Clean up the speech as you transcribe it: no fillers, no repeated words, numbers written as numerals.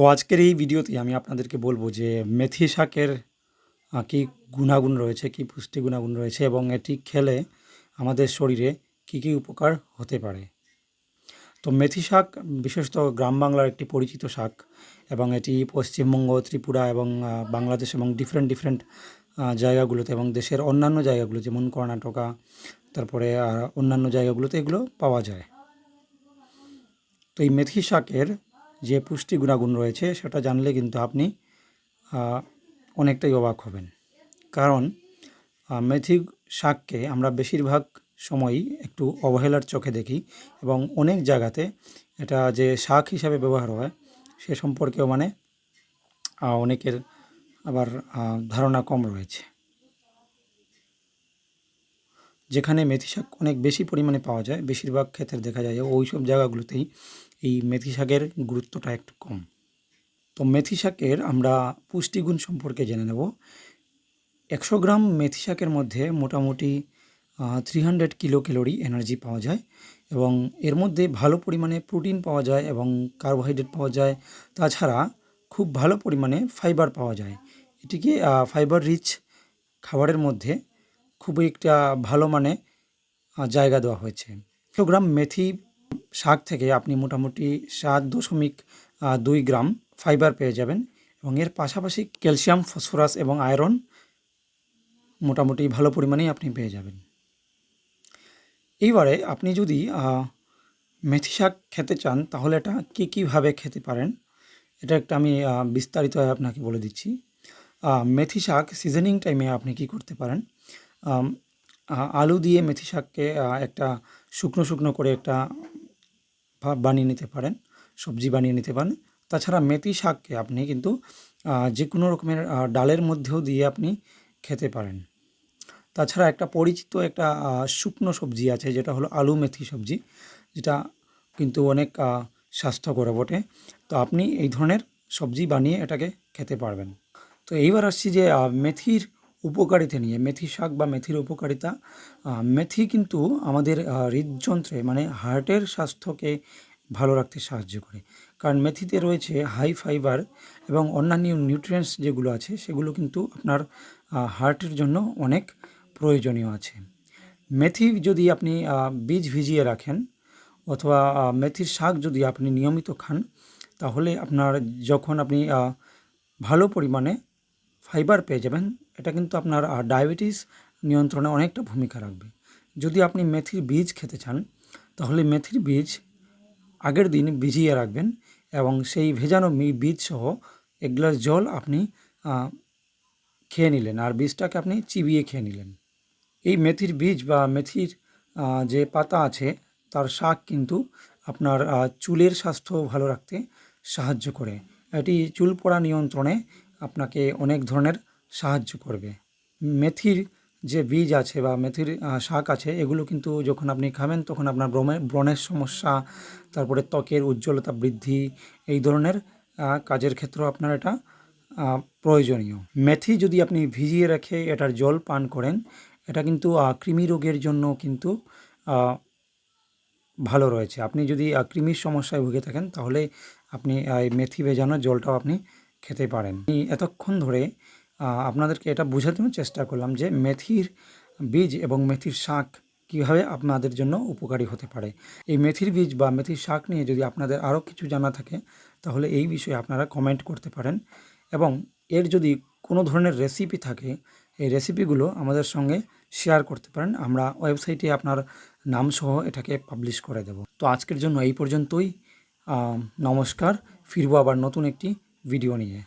তো আজকের এই ভিডিওতে আমি আপনাদেরকে বলবো যে মেথি শাকের কী গুণাগুণ রয়েছে, কী পুষ্টি গুণাগুণ রয়েছে এবং এটি খেলে আমাদের শরীরে কী কী উপকার হতে পারে। তো মেথি শাক বিশেষত গ্রাম বাংলার একটি পরিচিত শাক এবং এটি পশ্চিমবঙ্গ, ত্রিপুরা এবং বাংলাদেশ এবং ডিফারেন্ট জায়গাগুলোতে এবং দেশের অন্যান্য জায়গাগুলো যেমন কর্ণাটকা, তারপরে অন্যান্য জায়গাগুলোতে এগুলো পাওয়া যায়। তো এই মেথি শাকের যে পুষ্টি গুণাগুণ রয়েছে সেটা জানলে কিন্তু আপনি অনেকটাই অবাক হবেন। কারণ মেথি শাককে আমরা বেশিরভাগ সময়ই একটু অবহেলার চোখে দেখি এবং অনেক জায়গাতে এটা যে শাক হিসাবে ব্যবহার হয় সে সম্পর্কেও অনেকের আবার ধারণা কম রয়েছে। যেখানে মেথি শাক অনেক বেশি পরিমাণে পাওয়া যায়, বেশিরভাগ ক্ষেত্রে দেখা যায় ওই সব জায়গাগুলোতেই এই মেথি শাকের গুরুত্বটা একটু কম। তো মেথি শাকের আমরা পুষ্টিগুণ সম্পর্কে জেনে নেব। 100 গ্রাম মেথি শাকের মধ্যে মোটামুটি 300 কিলো ক্যালোরি এনার্জি পাওয়া যায় এবং এর মধ্যে ভালো পরিমাণে প্রোটিন পাওয়া যায় এবং কার্বোহাইড্রেট পাওয়া যায়। তাছাড়া খুব ভালো পরিমাণে ফাইবার পাওয়া যায়। এটিকে ফাইবার রিচ খাবারের মধ্যে খুবই একটা ভালো জায়গা দেওয়া হয়েছে। 100 গ্রাম মেথি শাক থেকে আপনি মোটামুটি 7.2 গ্রাম ফাইবার পেয়ে যাবেন এবং এর পাশাপাশি ক্যালসিয়াম, ফসফরাস এবং আয়রন মোটামুটি ভালো পরিমাণেই আপনি পেয়ে যাবেন। এইবারে আপনি যদি মেথি শাক খেতে চান তাহলে এটা কীভাবে খেতে পারেন এটা একটা আমি বিস্তারিত আপনাকে বলে দিচ্ছি। মেথি শাক সিজনিং টাইমে আপনি কি করতে পারেন, আলু দিয়ে মেথি শাককে একটা শুকনো করে একটা বানিয়ে নিতে পারেন, সবজি বানিয়ে নিতে পারেন। তাছাড়া মেথি শাককে আপনি কিন্তু যে কোনো রকমের ডালের মধ্যেও দিয়ে আপনি খেতে পারেন। তাছাড়া একটা পরিচিত একটা শুকনো সবজি আছে যেটা হলো আলু মেথি সবজি, যেটা কিন্তু অনেক স্বাস্থ্যকর বটে। তো আপনি এই ধরনের সবজি বানিয়ে এটাকে খেতে পারবেন। তো এইবার আসছি যে মেথির উপকারিতা নিয়ে। মেথি শাক বা মেথির উপকারিতা, মেথি কিন্তু আমাদের হৃদযন্ত্রে হার্টের স্বাস্থ্যকে ভালো রাখতে সাহায্য করে। কারণ মেথিতে রয়েছে হাই ফাইবার এবং অন্যান্য নিউট্রিয়েন্টস যেগুলো আছে সেগুলো কিন্তু আপনার হার্টের জন্য অনেক প্রয়োজনীয় আছে। মেথি যদি আপনি বীজ ভিজিয়ে রাখেন অথবা মেথির শাক যদি আপনি নিয়মিত খান তাহলে আপনার যখন আপনি ভালো পরিমাণে ফাইবার পেয়ে যাবেন, এটা কিন্তু আপনার ডায়াবেটিস নিয়ন্ত্রণে অনেকটা ভূমিকা রাখবে। যদি আপনি মেথির বীজ খেতে চান তাহলে মেথির বীজ আগের দিন ভিজিয়ে রাখবেন এবং সেই ভেজানো বীজ সহ 1 গ্লাস জল আপনি খেয়ে নিলেন আর বীজটাকে আপনি চিবিয়ে খেয়ে নিলেন। এই মেথির বীজ বা মেথির যে পাতা আছে তার শাক কিন্তু আপনার চুলের স্বাস্থ্য ভালো রাখতে সাহায্য করে। এটি চুল পড়া নিয়ন্ত্রণে আপনাকে অনেক ধরনের সাহায্য করবে। মেথির যে বীজ আছে বা মেথির শাক আছে এগুলো কিন্তু যখন আপনি খাবেন তখন আপনার ব্রণের সমস্যা, তারপরে ত্বকের উজ্জ্বলতা বৃদ্ধি, এই ধরনের কাজের ক্ষেত্রেও আপনার এটা প্রয়োজনীয়। মেথি যদি আপনি ভিজিয়ে রেখে এটার জল পান করেন এটা কিন্তু কৃমি রোগের জন্য কিন্তু ভালো রয়েছে। আপনি যদি কৃমির সমস্যায় ভুগে থাকেন তাহলে আপনি এই মেথি ভেজানো জলটাও আপনি খেতে পারেন। আমি এতক্ষণ ধরে আপনাদেরকে এটা বোঝানোর চেষ্টা করলাম যে মেথির বীজ এবং মেথির শাক কীভাবে আপনাদের জন্য উপকারী হতে পারে। এই মেথির বীজ বা মেথির শাক নিয়ে যদি আপনাদের আরও কিছু জানা থাকে তাহলে এই বিষয়ে আপনারা কমেন্ট করতে পারেন এবং এর যদি কোনো ধরনের রেসিপি থাকে এই রেসিপিগুলো আমাদের সঙ্গে শেয়ার করতে পারেন। আমরা ওয়েবসাইটে আপনার নাম সহ এটাকে পাবলিশ করে দেব। তো আজকের জন্য এই পর্যন্তই। নমস্কার, ফিরবো আবার নতুন একটি ভিডিও নিয়ে।